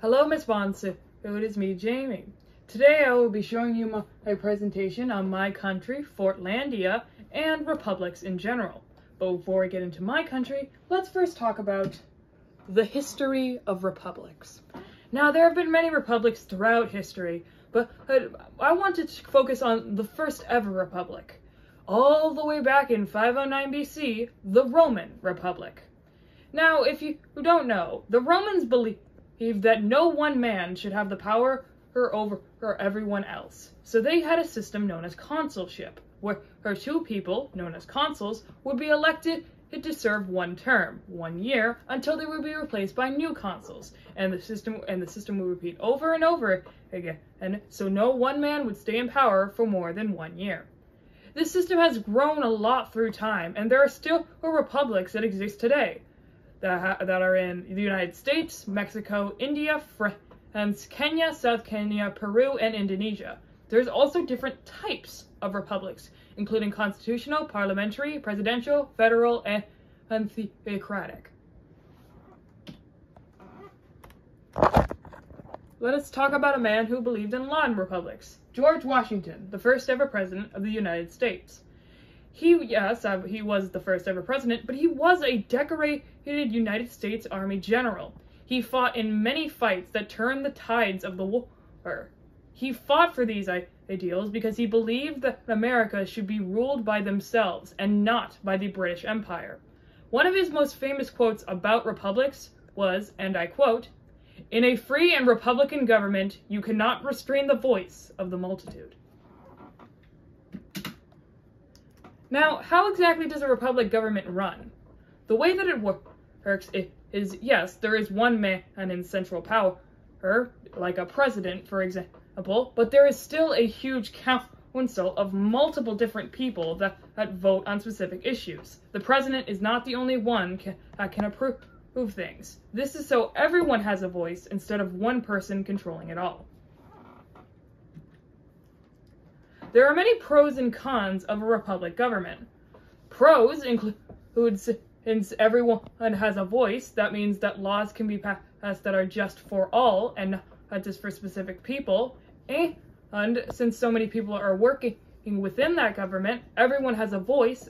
Hello, Miss Bonsu. It is me, Jamie. Today I will be showing you my presentation on my country, Fortlandia, and republics in general. But before I get into my country, let's first talk about the history of republics. Now, there have been many republics throughout history, but I wanted to focus on the first ever republic. All the way back in 509 BC, the Roman Republic. Now, if you don't know, the Romans believed that no one man should have the power over everyone else. So they had a system known as consulship, where two people, known as consuls, would be elected to serve one term, 1 year, until they would be replaced by new consuls. And the system would repeat over and over again, and so no one man would stay in power for more than 1 year. This system has grown a lot through time, and there are still republics that exist today that are in the United States, Mexico, India, France, Kenya, South Kenya, Peru, and Indonesia. There's also different types of republics, including constitutional, parliamentary, presidential, federal, and theocratic. Let us talk about a man who believed in law and republics. George Washington, the first ever president of the United States. He was the first ever president, but he was a decorated United States Army general. He fought in many fights that turned the tides of the war. He fought for these ideals because he believed that America should be ruled by themselves and not by the British Empire. One of his most famous quotes about republics was, and I quote, "In a free and republican government, you cannot restrain the voice of the multitude." Now, how exactly does a republic government run? The way that it works is, yes, there is one man in central power, like a president, for example, but there is still a huge council of multiple different people that vote on specific issues. The president is not the only one that can approve things. This is so everyone has a voice instead of one person controlling it all. There are many pros and cons of a republic government. Pros include since everyone has a voice, that means that laws can be passed that are just for all and not just for specific people. And since so many people are working within that government, everyone has a voice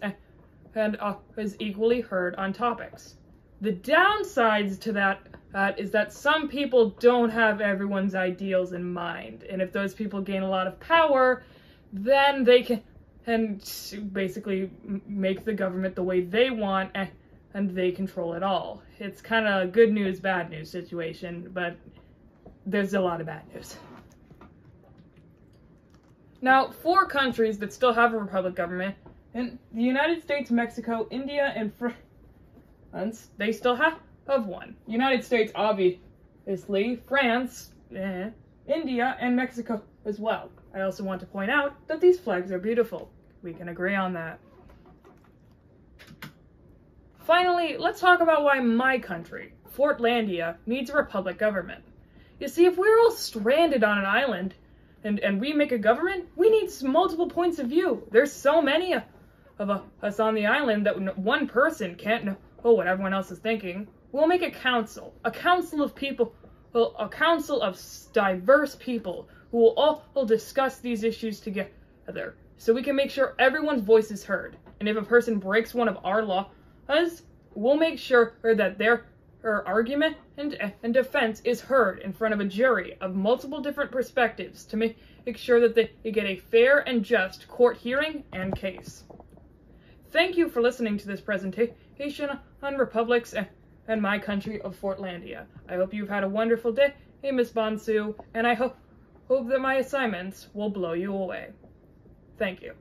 and is equally heard on topics. The downsides to that is that some people don't have everyone's ideals in mind, and if those people gain a lot of power, then they can basically make the government the way they want, and they control it all. It's kind of a good news, bad news situation, but there's a lot of bad news. Now, 4 countries that still have a republic government, in the United States, Mexico, India, and France, they still have one. United States, obviously, France, India, and Mexico as well. I also want to point out that these flags are beautiful. We can agree on that. Finally, let's talk about why my country, Fortlandia, needs a republic government. You see, if we're all stranded on an island and we make a government, we need multiple points of view. There's so many of us on the island that one person can't know what everyone else is thinking. We'll make a council of people, a council of diverse people who will all discuss these issues together, so we can make sure everyone's voice is heard. And if a person breaks one of our laws, we'll make sure that their argument and defense is heard in front of a jury of multiple different perspectives to make sure that they get a fair and just court hearing and case. Thank you for listening to this presentation on republics and my country of Fortlandia. I hope you've had a wonderful day, Miss Bonsu, and I hope that my assignments will blow you away. Thank you.